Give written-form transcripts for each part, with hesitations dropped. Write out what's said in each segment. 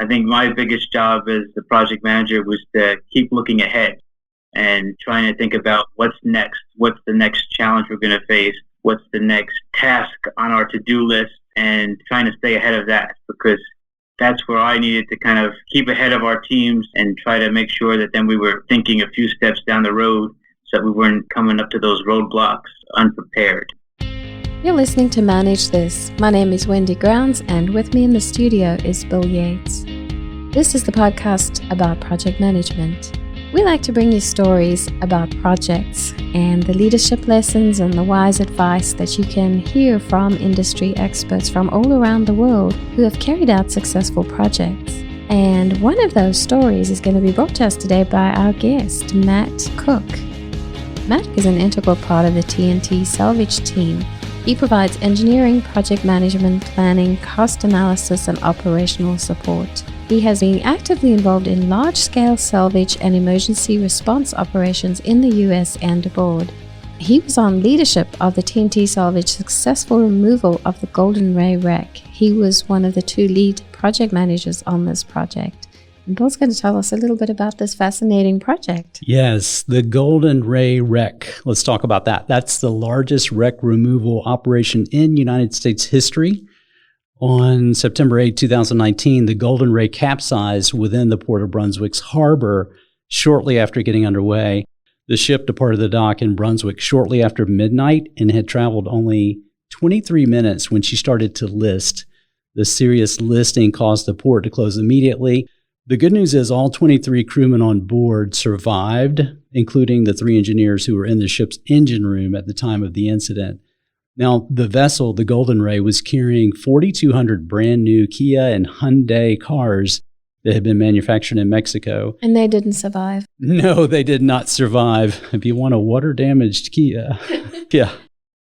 I think my biggest job as the project manager was to keep looking ahead and trying to think about what's next, what's the next challenge we're going to face, what's the next task on our to-do list, and trying to stay ahead of that, because that's where I needed to kind of keep ahead of our teams and try to make sure that then we were thinking a few steps down the road so that we weren't coming up to those roadblocks unprepared. You're listening to Manage This. My name is Wendy Grounds, and with me in the studio is Bill Yates. This is the podcast about project management. We like to bring you stories about projects and the leadership lessons and the wise advice that you can hear from industry experts from all around the world who have carried out successful projects. And one of those stories is going to be brought to us today by our guest, Matt Cook. Matt is an integral part of the T&T Salvage team. He provides engineering, project management, planning, cost analysis, and operational support. He has been actively involved in large-scale salvage and emergency response operations in the US and abroad. He was on leadership of the T&T Salvage successful removal of the Golden Ray wreck. He was one of the two lead project managers on this project. And Bill's going to tell us a little bit about this fascinating project. Yes, the Golden Ray wreck. Let's talk about that. That's the largest wreck removal operation in United States history. On September 8, 2019, the Golden Ray capsized within the Port of Brunswick's harbor shortly after getting underway. The ship departed the dock in Brunswick shortly after midnight and had traveled only 23 minutes when she started to list. The serious listing caused the port to close immediately. The good news is all 23 crewmen on board survived, including the 3 engineers who were in the ship's engine room at the time of the incident. Now, the vessel, the Golden Ray, was carrying 4,200 brand new Kia and Hyundai cars that had been manufactured in Mexico. And they didn't survive. No, they did not survive. If you want a water-damaged Kia. Yeah.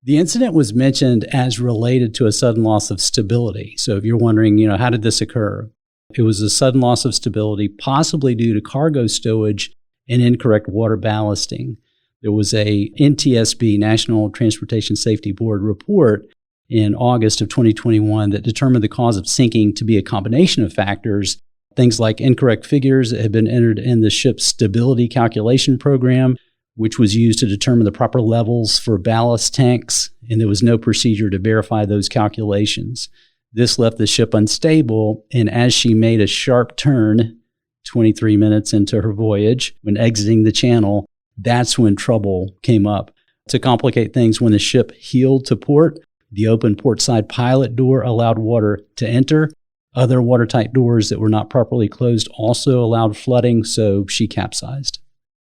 The incident was mentioned as related to a sudden loss of stability. So if you're wondering, how did this occur? It was a sudden loss of stability, possibly due to cargo stowage and incorrect water ballasting. There was a NTSB, National Transportation Safety Board report in August of 2021 that determined the cause of sinking to be a combination of factors, things like incorrect figures that had been entered in the ship's stability calculation program, which was used to determine the proper levels for ballast tanks, and there was no procedure to verify those calculations. This left the ship unstable, and as she made a sharp turn 23 minutes into her voyage, when exiting the channel, that's when trouble came up. To complicate things, when the ship heeled to port, the open portside pilot door allowed water to enter. Other watertight doors that were not properly closed also allowed flooding, so she capsized.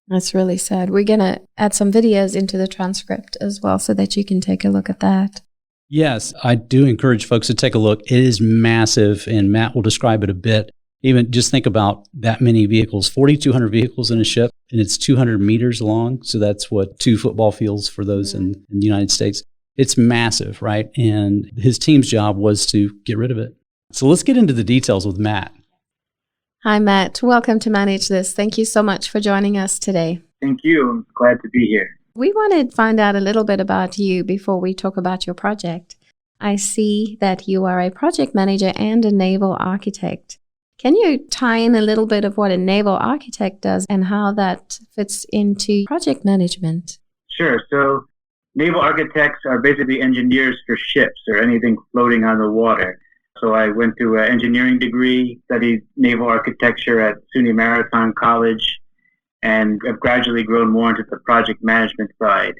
That's really sad. We're going to add some videos into the transcript as well so that you can take a look at that. Yes, I do encourage folks to take a look. It is massive, and Matt will describe it a bit. Even just think about that many vehicles, 4,200 vehicles in a ship, and it's 200 meters long. So that's what 2 football fields for those in the United States. It's massive, right? And his team's job was to get rid of it. So let's get into the details with Matt. Hi, Matt. Welcome to Manage This. Thank you so much for joining us today. Thank you. I'm glad to be here. We want to find out a little bit about you before we talk about your project. I see that you are a project manager and a naval architect. Can you tie in a little bit of what a naval architect does and how that fits into project management? Sure. So naval architects are basically engineers for ships or anything floating on the water. So I went through an engineering degree, studied naval architecture at York Maritime College, and have gradually grown more into the project management side.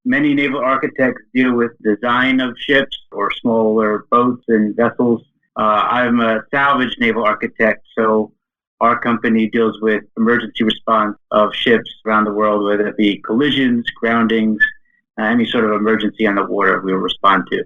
Many naval architects deal with design of ships or smaller boats and vessels. I'm a salvage naval architect, so our company deals with emergency response of ships around the world, whether it be collisions, groundings, any sort of emergency on the water we will respond to.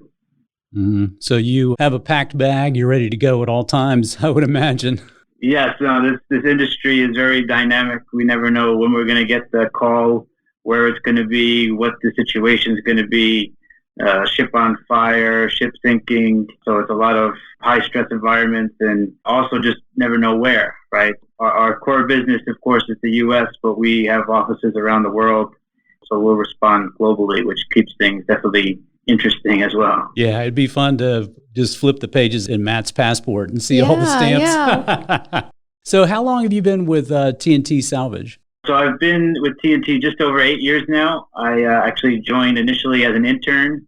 Mm-hmm. So you have a packed bag, you're ready to go at all times, I would imagine. Yes, this industry is very dynamic. We never know when we're going to get the call, where it's going to be, what the situation is going to be. Ship on fire, ship sinking. So it's a lot of high stress environments and also just never know where, right? Our core business, of course, is the U.S., but we have offices around the world. So we'll respond globally, which keeps things definitely interesting as well. Yeah, it'd be fun to just flip the pages in Matt's passport and see all the stamps. Yeah. So how long have you been with T&T Salvage? So I've been with T&T just over 8 years now. I actually joined initially as an intern,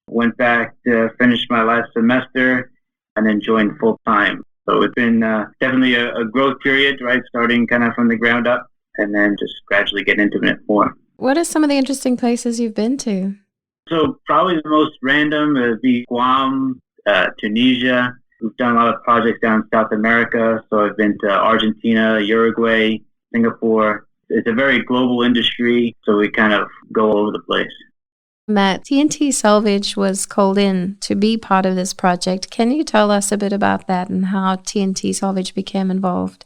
went back to finish my last semester, and then joined full-time. So it's been definitely a growth period, right, starting kind of from the ground up and then just gradually getting into it more. What are some of the interesting places you've been to? So probably the most random would be Guam, Tunisia. We've done a lot of projects down in South America. So I've been to Argentina, Uruguay, Singapore. It's a very global industry, so we kind of go all over the place. Matt, T&T Salvage was called in to be part of this project. Can you tell us a bit about that and how T&T Salvage became involved?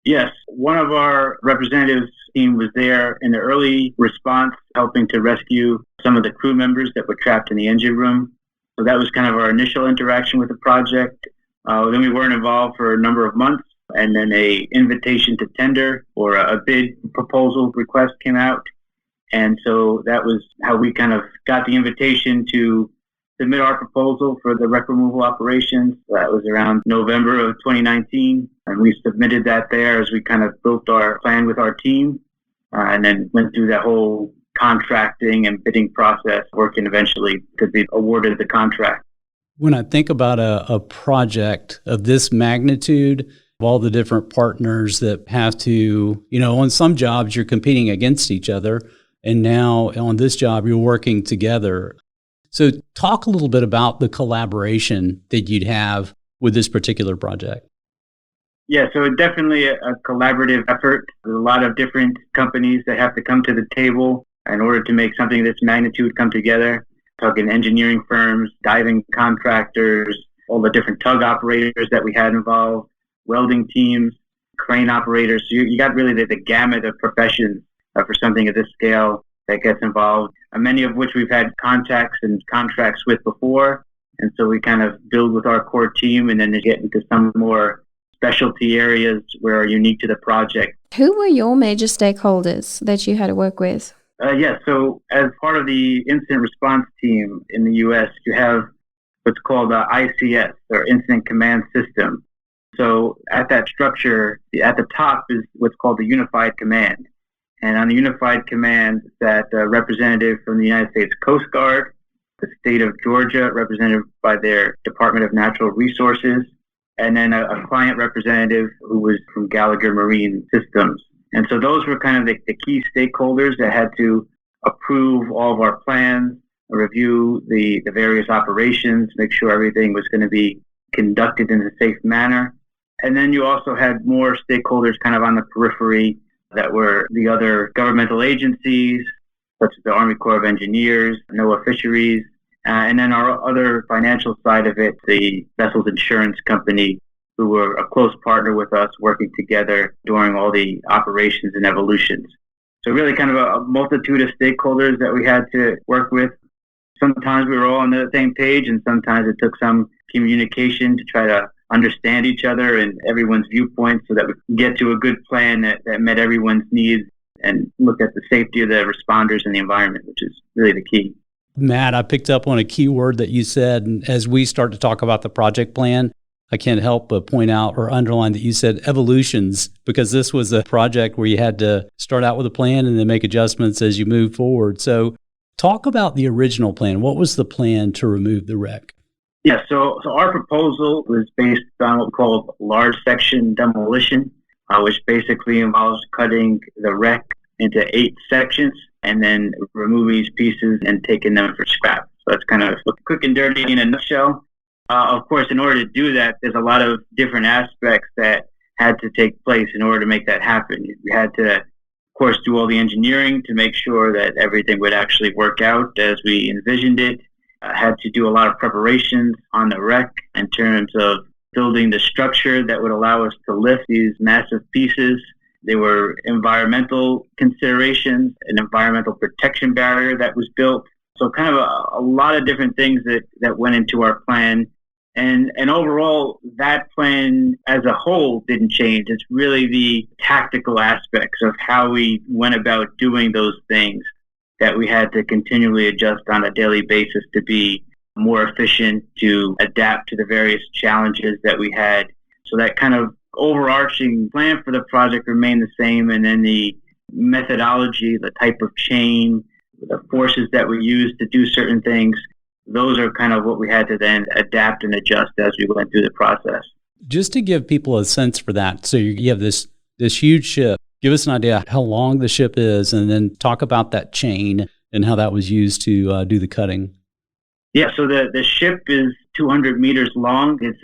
Yes. One of our representatives team was there in the early response, helping to rescue some of the crew members that were trapped in the engine room. So that was kind of our initial interaction with the project. Then we weren't involved for a number of months, and then a invitation to tender or a bid proposal request came out. And so that was how we kind of got the invitation to submit our proposal for the wreck removal operations. That was around November of 2019. And we submitted that there as we kind of built our plan with our team and then went through that whole contracting and bidding process, working eventually to be awarded the contract. When I think about a project of this magnitude, of all the different partners that have to, on some jobs you're competing against each other, and now on this job you're working together. So talk a little bit about the collaboration that you'd have with this particular project. Yeah, so it's definitely a collaborative effort. There's a lot of different companies that have to come to the table in order to make something of this magnitude come together. Talking engineering firms, diving contractors, all the different tug operators that we had involved, welding teams, crane operators. So you got really the gamut of professions for something of this scale that gets involved, many of which we've had contacts and contracts with before. And so we kind of build with our core team and then get into some more specialty areas where are unique to the project. Who were your major stakeholders that you had to work with? So as part of the incident response team in the U.S., you have what's called ICS, or Incident Command System. So at that structure, at the top is what's called the Unified Command. And on the Unified Command, that representative from the United States Coast Guard, the state of Georgia, represented by their Department of Natural Resources, and then a client representative who was from Gallagher Marine Systems. And so those were kind of the key stakeholders that had to approve all of our plans, review the various operations, make sure everything was going to be conducted in a safe manner. And then you also had more stakeholders kind of on the periphery that were the other governmental agencies, such as the Army Corps of Engineers, NOAA Fisheries, and then our other financial side of it, the vessel's insurance company, who were a close partner with us working together during all the operations and evolutions. So really kind of a multitude of stakeholders that we had to work with. Sometimes we were all on the same page, and sometimes it took some communication to try to understand each other and everyone's viewpoints so that we could get to a good plan that met everyone's needs and look at the safety of the responders and the environment, which is really the key. Matt, I picked up on a key word that you said, and as we start to talk about the project plan, I can't help but point out or underline that you said evolutions, because this was a project where you had to start out with a plan and then make adjustments as you move forward. So talk about the original plan. What was the plan to remove the wreck? Yeah, so our proposal was based on what we call large section demolition, which basically involves cutting the wreck into 8 sections and then removing these pieces and taking them for scrap. So that's kind of quick and dirty in a nutshell. Of course, in order to do that, there's a lot of different aspects that had to take place in order to make that happen. We had to, of course, do all the engineering to make sure that everything would actually work out as we envisioned it. Had to do a lot of preparations on the wreck in terms of building the structure that would allow us to lift these massive pieces. There were environmental considerations, an environmental protection barrier that was built. So kind of a lot of different things that went into our plan. And overall, that plan as a whole didn't change. It's really the tactical aspects of how we went about doing those things that we had to continually adjust on a daily basis to be more efficient, to adapt to the various challenges that we had. So that kind of overarching plan for the project remained the same, and then the methodology, the type of chain, the forces that we used to do certain things, those are kind of what we had to then adapt and adjust as we went through the process. Just to give people a sense for that, so you have this huge ship. Give us an idea how long the ship is, and then talk about that chain and how that was used to do the cutting. Yeah, so the ship is 200 meters long. It's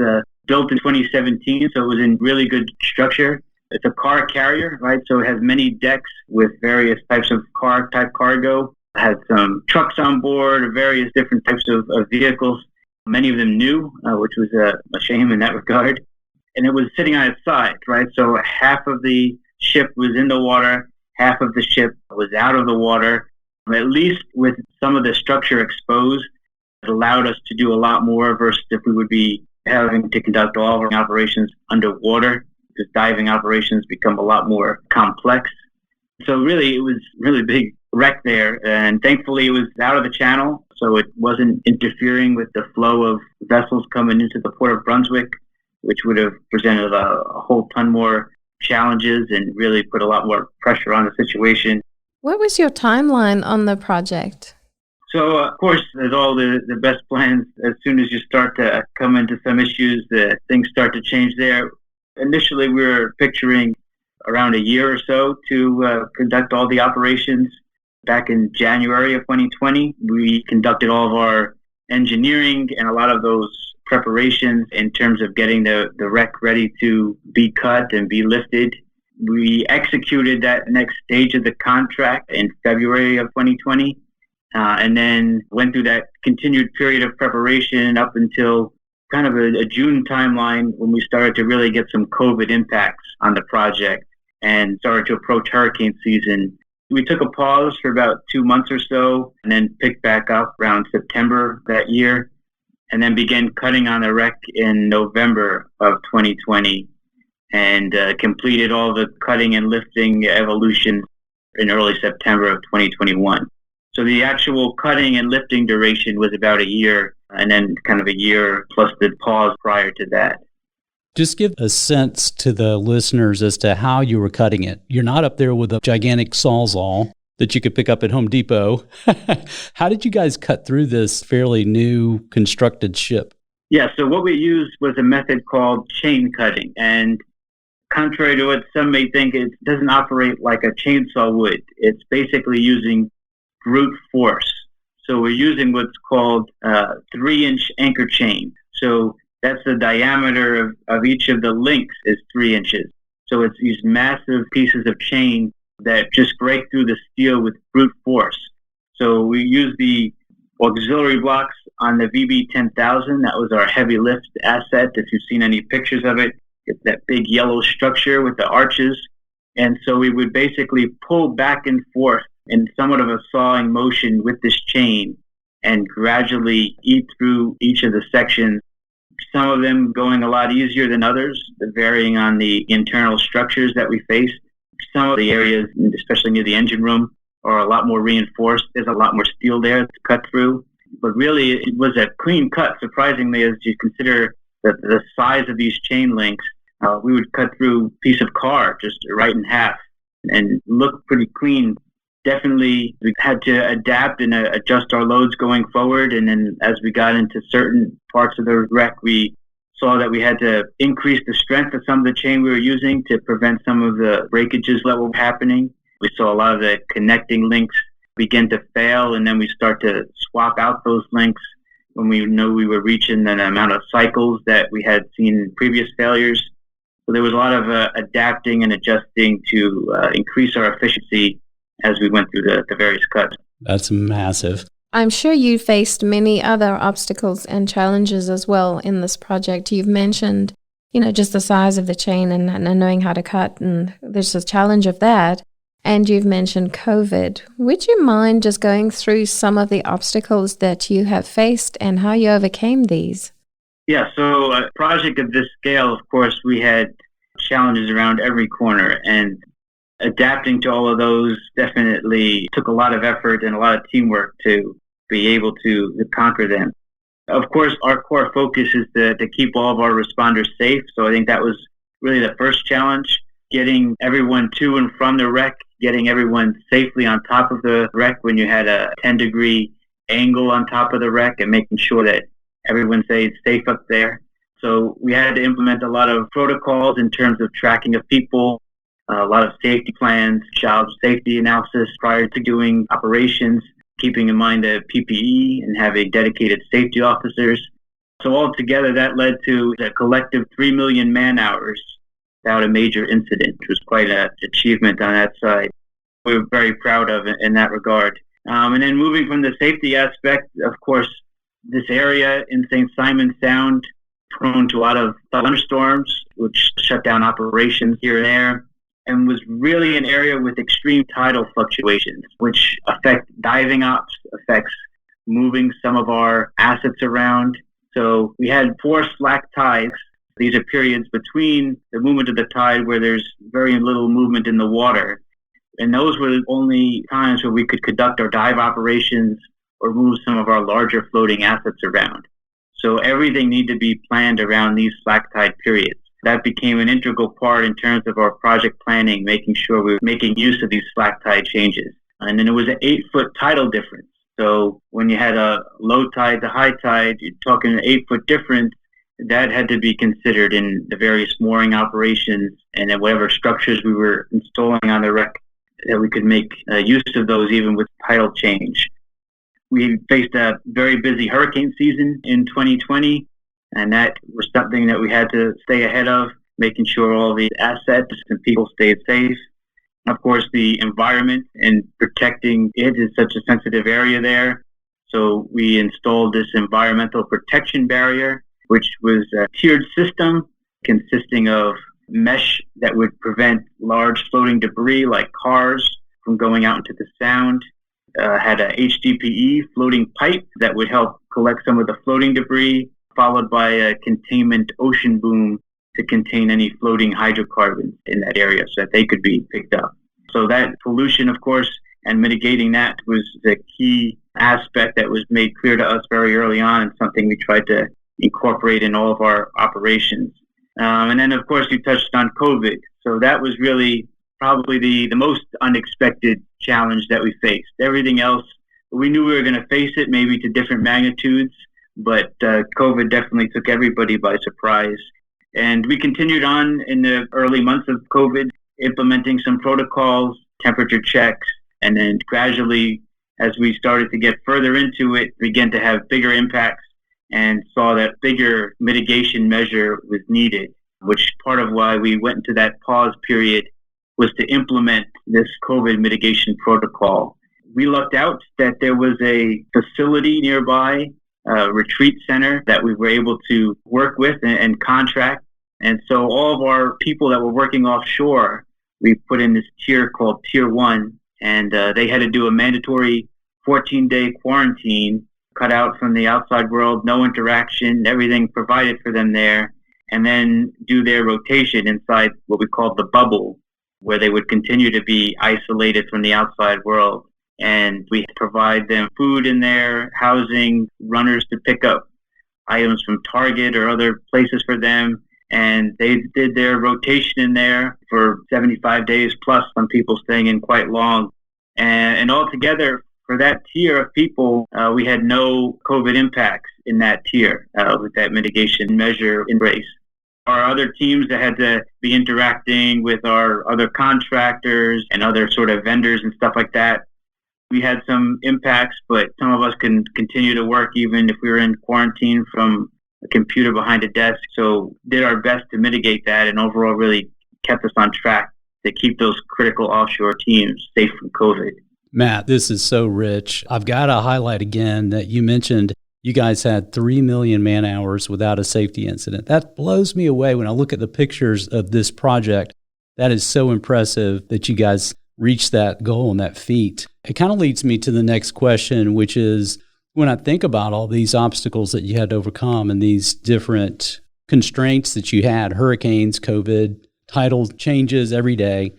built in 2017, so it was in really good structure. It's a car carrier, right? So it has many decks with various types of car-type cargo. It had some trucks on board, various different types of vehicles, many of them new, which was a shame in that regard. And it was sitting on its side, right? So half of the ship was in the water, half of the ship was out of the water. At least with some of the structure exposed, it allowed us to do a lot more versus if we would be having to conduct all of our operations underwater, because diving operations become a lot more complex. So really, it was really big wreck there, and thankfully it was out of the channel, so it wasn't interfering with the flow of vessels coming into the Port of Brunswick, which would have presented a whole ton more challenges and really put a lot more pressure on the situation. What was your timeline on the project? So, of course, there's all the best plans. As soon as you start to come into some issues, things start to change there. Initially, we were picturing around a year or so to conduct all the operations. Back in January of 2020, we conducted all of our engineering and a lot of those preparations in terms of getting the wreck ready to be cut and be lifted. We executed that next stage of the contract in February of 2020. And then went through that continued period of preparation up until kind of a June timeline when we started to really get some COVID impacts on the project and started to approach hurricane season. We took a pause for about 2 months or so and then picked back up around September that year and then began cutting on the wreck in November of 2020 and completed all the cutting and lifting evolution in early September of 2021. So the actual cutting and lifting duration was about a year, and then kind of a year plus the pause prior to that. Just give a sense to the listeners as to how you were cutting it. You're not up there with a gigantic sawzall that you could pick up at Home Depot. How did you guys cut through this fairly new constructed ship? Yeah, so what we used was a method called chain cutting. And contrary to what some may think, it doesn't operate like a chainsaw would. It's basically using brute force. So we're using what's called 3-inch anchor chain. So that's the diameter of each of the links is 3 inches. So it's these massive pieces of chain that just break through the steel with brute force. So we use the auxiliary blocks on the VB-10,000. That was our heavy lift asset. If you've seen any pictures of it, it's that big yellow structure with the arches. And so we would basically pull back and forth in somewhat of a sawing motion with this chain and gradually eat through each of the sections, some of them going a lot easier than others, varying on the internal structures that we faced. Some of the areas, especially near the engine room, are a lot more reinforced. There's a lot more steel there to cut through. But really, it was a clean cut, surprisingly, as you consider the size of these chain links. We would cut through a piece of car just right in half and look pretty clean. Definitely, we had to adapt and adjust our loads going forward. And then as we got into certain parts of the wreck, we saw that we had to increase the strength of some of the chain we were using to prevent some of the breakages that were happening. We saw a lot of the connecting links begin to fail, and then we start to swap out those links when we knew we were reaching the amount of cycles that we had seen in previous failures. So there was a lot of adapting and adjusting to increase our efficiency as we went through the various cuts. That's massive. I'm sure you faced many other obstacles and challenges as well in this project. You've mentioned, just the size of the chain and knowing how to cut, and there's a challenge of that. And you've mentioned COVID. Would you mind just going through some of the obstacles that you have faced and how you overcame these? Yeah, so a project of this scale, of course, we had challenges around every corner. And adapting to all of those definitely took a lot of effort and a lot of teamwork to be able to conquer them. Of course, our core focus is to keep all of our responders safe. So I think that was really the first challenge, getting everyone to and from the wreck, getting everyone safely on top of the wreck when you had a 10-degree angle on top of the wreck, and making sure that everyone stayed safe up there. So we had to implement a lot of protocols in terms of tracking of people, a lot of safety plans, child safety analysis prior to doing operations, keeping in mind the PPE and having dedicated safety officers. So altogether, that led to a collective 3 million man-hours without a major incident, which was quite an achievement on that side. We were very proud of it in that regard. And then moving from the safety aspect, of course, this area in St. Simon Sound, prone to a lot of thunderstorms, which shut down operations here and there, and was really an area with extreme tidal fluctuations, which affect diving ops, affects moving some of our assets around. So we had 4 slack tides. These are periods between the movement of the tide where there's very little movement in the water. And those were the only times where we could conduct our dive operations or move some of our larger floating assets around. So everything needed to be planned around these slack tide periods. That became an integral part in terms of our project planning, making sure we were making use of these slack tide changes. And then it was an 8-foot tidal difference. So when you had a low tide to high tide, you're talking an 8-foot difference. That had to be considered in the various mooring operations and then whatever structures we were installing on the wreck, that we could make use of those even with tidal change. We faced a very busy hurricane season in 2020, and that was something that we had to stay ahead of, making sure all the assets and people stayed safe. Of course, the environment and protecting it is such a sensitive area there. So we installed this environmental protection barrier, which was a tiered system consisting of mesh that would prevent large floating debris like cars from going out into the sound. Had a HDPE floating pipe that would help collect some of the floating debris, followed by a containment ocean boom to contain any floating hydrocarbons in that area so that they could be picked up. So that pollution, of course, and mitigating that was the key aspect that was made clear to us very early on, and something we tried to incorporate in all of our operations. And then, of course, you touched on COVID. So that was really probably the most unexpected challenge that we faced. Everything else, we knew we were going to face it, maybe to different magnitudes, but COVID definitely took everybody by surprise. And we continued on in the early months of COVID, implementing some protocols, temperature checks, and then gradually, as we started to get further into it, began to have bigger impacts and saw that bigger mitigation measure was needed, which part of why we went into that pause period was to implement this COVID mitigation protocol. We lucked out that there was a facility nearby, a retreat center that we were able to work with and contract. And so all of our people that were working offshore, we put in this tier called Tier 1, and they had to do a mandatory 14-day quarantine, cut out from the outside world, no interaction, everything provided for them there, and then do their rotation inside what we called the bubble, where they would continue to be isolated from the outside world. And we provide them food in there, housing, runners to pick up items from Target or other places for them. And they did their rotation in there for 75 days plus, some people staying in quite long. And altogether, for that tier of people, we had no COVID impacts in that tier with that mitigation measure in place. Our other teams that had to be interacting with our other contractors and other sort of vendors and stuff like that, we had some impacts, but some of us can continue to work even if we were in quarantine from a computer behind a desk. So did our best to mitigate that, and overall really kept us on track to keep those critical offshore teams safe from COVID. Matt, this is so rich. I've got to highlight again that you mentioned you guys had 3 million man hours without a safety incident. That blows me away when I look at the pictures of this project. That is so impressive that you guys reached that goal and that feat. It kind of leads me to the next question, which is, when I think about all these obstacles that you had to overcome and these different constraints that you had, hurricanes, COVID, tidal changes every day,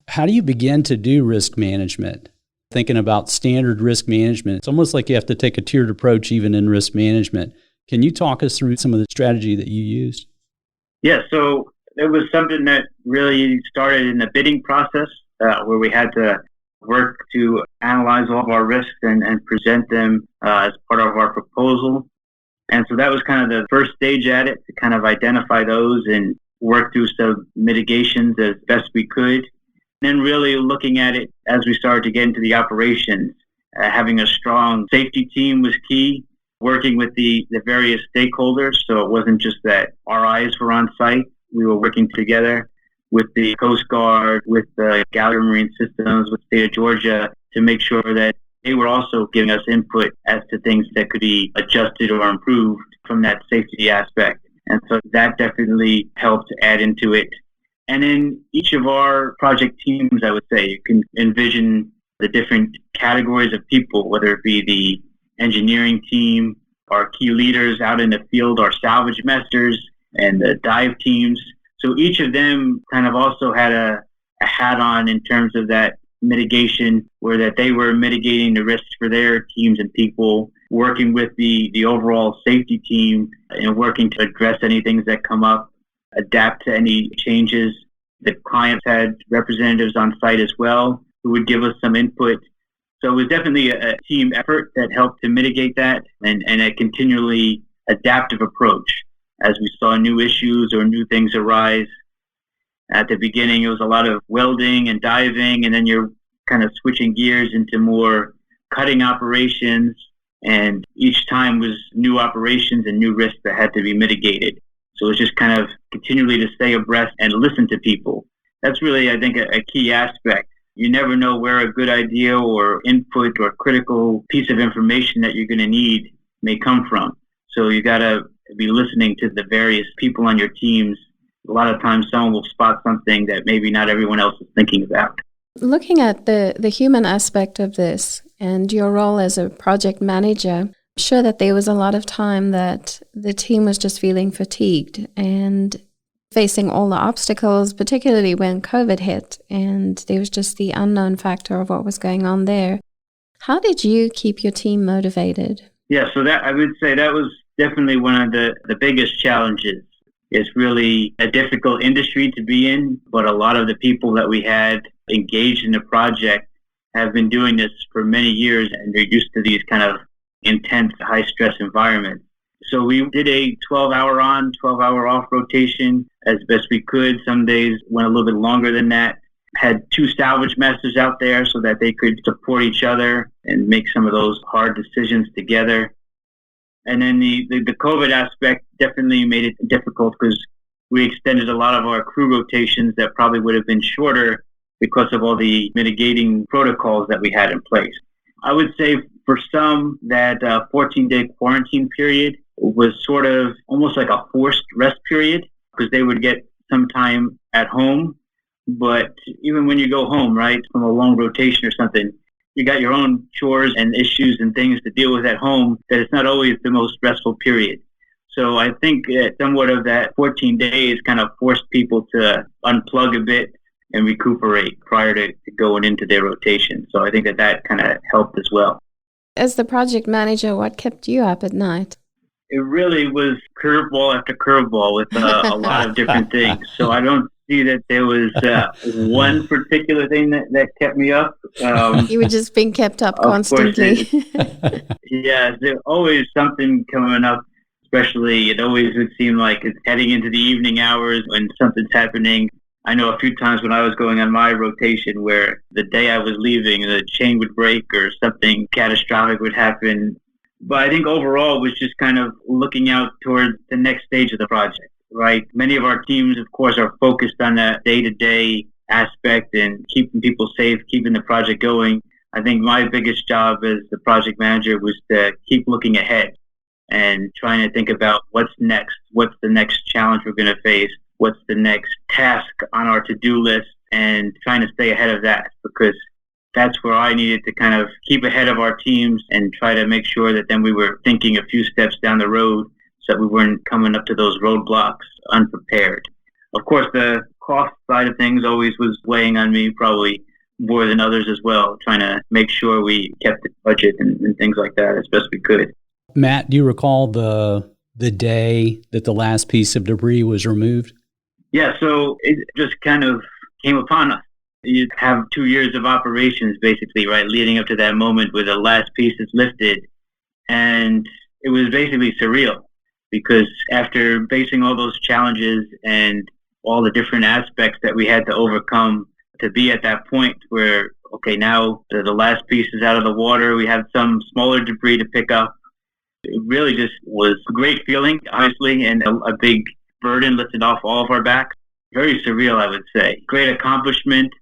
How do you begin to do risk management? Thinking about standard risk management, it's almost like you have to take a tiered approach even in risk management. Can you talk us through some of the strategy that you used? Yeah, so it was something that really started in the bidding process where we had to work to analyze all of our risks and present them as part of our proposal. And so that was kind of the first stage at it, to kind of identify those and work through some mitigations as best we could. And then really looking at it as we started to get into the operations. Having a strong safety team was key, working with the various stakeholders. So it wasn't just that our eyes were on site. We were working together with the Coast Guard, with the Gallagher Marine Systems, with the state of Georgia, to make sure that they were also giving us input as to things that could be adjusted or improved from that safety aspect. And so that definitely helped add into it. And in each of our project teams, I would say, you can envision the different categories of people, whether it be the engineering team, our key leaders out in the field, our salvage masters, and the dive teams. So each of them kind of also had a hat on in terms of that mitigation, where that they were mitigating the risks for their teams and people, working with the overall safety team and working to address any things that come up, adapt to any changes. The clients had representatives on site as well who would give us some input. So it was definitely a team effort that helped to mitigate that, and a continually adaptive approach as we saw new issues or new things arise. At the beginning, it was a lot of welding and diving, and then you're kind of switching gears into more cutting operations, and each time was new operations and new risks that had to be mitigated. So it's just kind of continually to stay abreast and listen to people. That's really, I think, a key aspect. You never know where a good idea or input or critical piece of information that you're going to need may come from. So you got to be listening to the various people on your teams. A lot of times someone will spot something that maybe not everyone else is thinking about. Looking at the human aspect of this and your role as a project manager, I'm sure that there was a lot of time that the team was just feeling fatigued and facing all the obstacles, particularly when COVID hit and there was just the unknown factor of what was going on there. How did you keep your team motivated? Yeah, so that I would say that was definitely one of the biggest challenges. It's really a difficult industry to be in, but a lot of the people that we had engaged in the project have been doing this for many years, and they're used to these kind of intense, high-stress environments. So we did a 12-hour on, 12-hour off rotation as best we could. Some days went a little bit longer than that. Had 2 salvage masters out there so that they could support each other and make some of those hard decisions together. And then the COVID aspect definitely made it difficult because we extended a lot of our crew rotations that probably would have been shorter because of all the mitigating protocols that we had in place. I would say for some, that 14-day quarantine period was sort of almost like a forced rest period because they would get some time at home. But even when you go home, right, from a long rotation or something, you got your own chores and issues and things to deal with at home, that it's not always the most stressful period. So I think somewhat of that 14 days kind of forced people to unplug a bit and recuperate prior to going into their rotation. So I think that kind of helped as well. As the project manager, what kept you up at night? It really was curveball after curveball with a lot of different things. So I don't see that there was one particular thing that kept me up. You were just being kept up constantly. Yeah, there's always something coming up, especially it always would seem like it's heading into the evening hours when something's happening. I know a few times when I was going on my rotation where the day I was leaving, the chain would break or something catastrophic would happen. But I think overall it was just kind of looking out towards the next stage of the project, right? Many of our teams, of course, are focused on that day-to-day aspect and keeping people safe, keeping the project going. I think my biggest job as the project manager was to keep looking ahead and trying to think about what's next, what's the next challenge we're going to face, what's the next task on our to-do list, and trying to stay ahead of that, because that's where I needed to kind of keep ahead of our teams and try to make sure that then we were thinking a few steps down the road so that we weren't coming up to those roadblocks unprepared. Of course, the cost side side of things always was weighing on me, probably more than others as well, trying to make sure we kept the budget and things like that as best we could. Matt, do you recall the day that the last piece of debris was removed? Yeah, so it just kind of came upon us. You have 2 years of operations, basically, right, leading up to that moment where the last piece is lifted. And it was basically surreal because after facing all those challenges and all the different aspects that we had to overcome to be at that point where, okay, now the last piece is out of the water, we have some smaller debris to pick up. It really just was a great feeling, honestly, and a big burden lifted off all of our backs. Very surreal, I would say. Great accomplishment,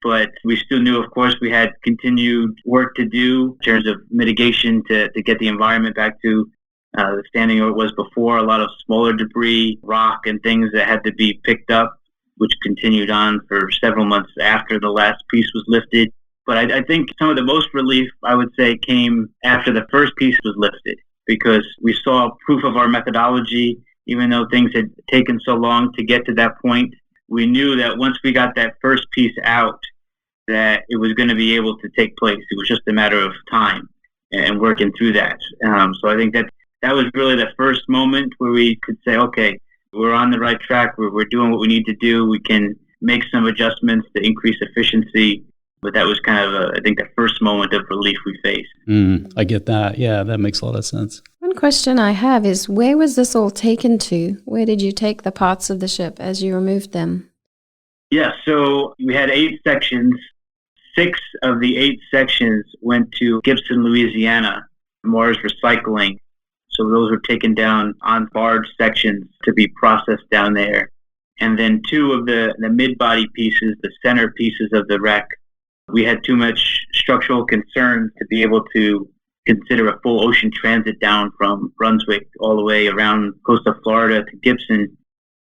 but we still knew, of course, we had continued work to do in terms of mitigation to get the environment back to the standing it was before. A lot of smaller debris, rock, and things that had to be picked up, which continued on for several months after the last piece was lifted. But I think some of the most relief, I would say, came after the first piece was lifted, because we saw proof of our methodology. Even though things had taken so long to get to that point, we knew that once we got that first piece out, that it was going to be able to take place. It was just a matter of time and working through that. So I think that was really the first moment where we could say, okay, we're on the right track. We're doing what we need to do. We can make some adjustments to increase efficiency. But that was kind of, I think, the first moment of relief we faced. I get that. Yeah, that makes a lot of sense. One question I have is, where was this all taken to? Where did you take the parts of the ship as you removed them? Yeah, so we had 8 sections. 6 of the 8 sections went to Gibson, Louisiana, Mars Recycling. So those were taken down on barge sections to be processed down there. And then 2 of the mid-body pieces, the center pieces of the wreck, we had too much structural concerns to be able to consider a full ocean transit down from Brunswick all the way around coast of Florida to Gibson.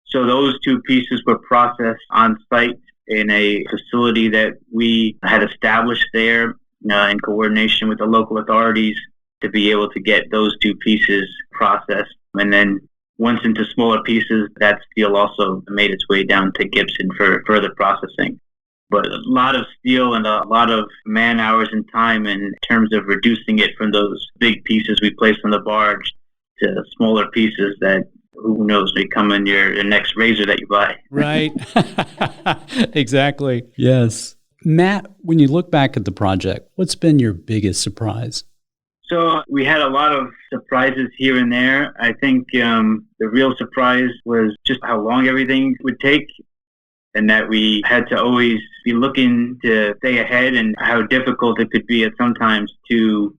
So those 2 pieces were processed on site in a facility that we had established there in coordination with the local authorities to be able to get those 2 pieces processed. And then once into smaller pieces, that steel also made its way down to Gibson for further processing. But a lot of steel and a lot of man hours and time in terms of reducing it from those big pieces we placed on the barge to smaller pieces that, who knows, may come in your next razor that you buy. Right. Exactly. Yes. Matt, when you look back at the project, what's been your biggest surprise? So we had a lot of surprises here and there. I think the real surprise was just how long everything would take, and that we had to always be looking to stay ahead, and how difficult it could be at sometimes to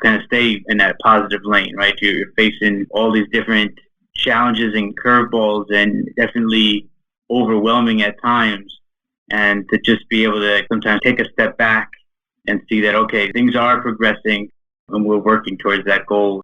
kind of stay in that positive lane, right? You're facing all these different challenges and curveballs, and definitely overwhelming at times. And to just be able to sometimes take a step back and see that, okay, things are progressing and we're working towards that goal.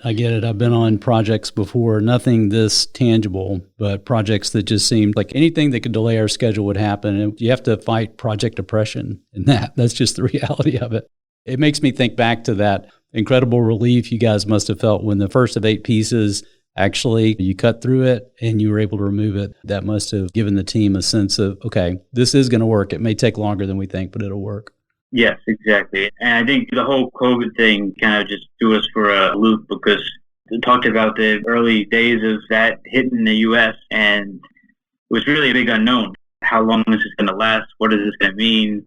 I get it. I've been on projects before, nothing this tangible, but projects that just seemed like anything that could delay our schedule would happen. And you have to fight project depression in that. That's just the reality of it. It makes me think back to that incredible relief you guys must have felt when the first of 8 pieces, actually, you cut through it and you were able to remove it. That must have given the team a sense of, okay, this is going to work. It may take longer than we think, but it'll work. Yes, exactly. And I think the whole COVID thing kind of just threw us for a loop, because we talked about the early days of that hitting the U.S. and it was really a big unknown. How long is this going to last? What is this going to mean?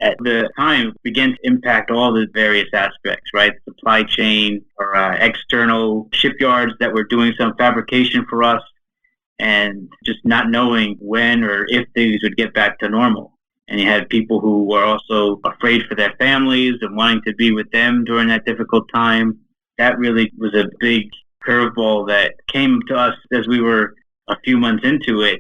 At the time, it began to impact all the various aspects, right? Supply chain, or external shipyards that were doing some fabrication for us, and just not knowing when or if things would get back to normal. And you had people who were also afraid for their families and wanting to be with them during that difficult time. That really was a big curveball that came to us as we were a few months into it,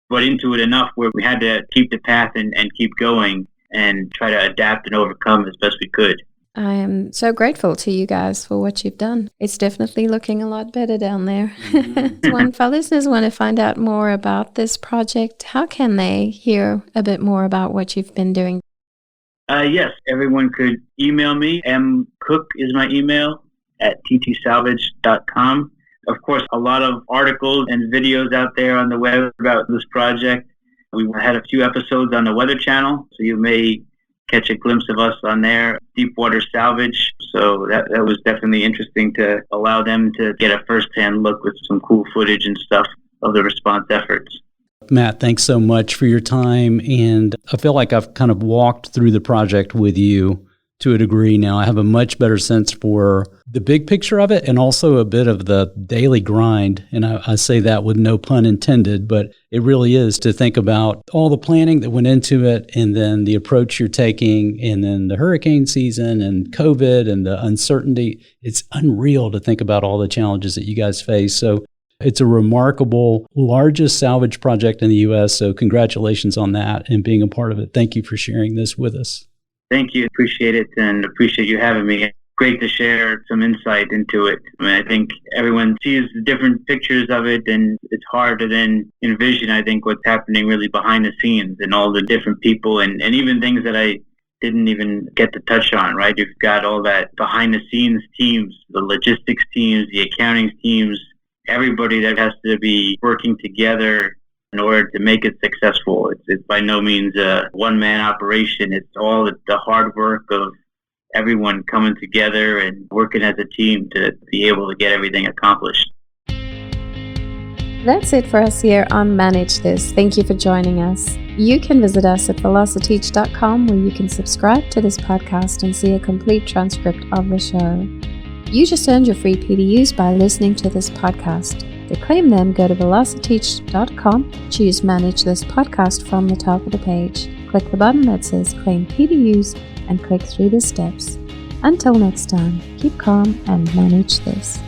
but into it enough where we had to keep the path and keep going and try to adapt and overcome as best we could. I am so grateful to you guys for what you've done. It's definitely looking a lot better down there. So if our listeners want to find out more about this project, how can they hear a bit more about what you've been doing? Yes, everyone could email me. mcook is my email at ttsalvage.com. Of course, a lot of articles and videos out there on the web about this project. We had a few episodes on the Weather Channel, so you may catch a glimpse of us on there. Deepwater Salvage, so that was definitely interesting to allow them to get a first-hand look with some cool footage and stuff of the response efforts. Matt, thanks so much for your time, and I feel like I've kind of walked through the project with you to a degree now. I have a much better sense for the big picture of it and also a bit of the daily grind. And I say that with no pun intended, but it really is to think about all the planning that went into it and then the approach you're taking and then the hurricane season and COVID and the uncertainty. It's unreal to think about all the challenges that you guys face. So it's a remarkable, largest salvage project in the U.S. So congratulations on that and being a part of it. Thank you for sharing this with us. Thank you. Appreciate it and appreciate you having me. Great to share some insight into it. I mean, I think everyone sees the different pictures of it and it's hard to then envision, I think, what's happening really behind the scenes and all the different people and even things that I didn't even get to touch on, right? You've got all that behind the scenes teams, the logistics teams, the accounting teams, everybody that has to be working together in order to make it successful. It's by no means a one-man operation. It's all the hard work of everyone coming together and working as a team to be able to get everything accomplished. That's it for us here on Manage This. Thank you for joining us. You can visit us at velociteach.com where you can subscribe to this podcast and see a complete transcript of the show. You just earned your free PDUs by listening to this podcast. To claim them, go to velociteach.com, choose Manage This Podcast from the top of the page. Click the button that says Claim PDUs and click through the steps. Until next time, keep calm and manage this.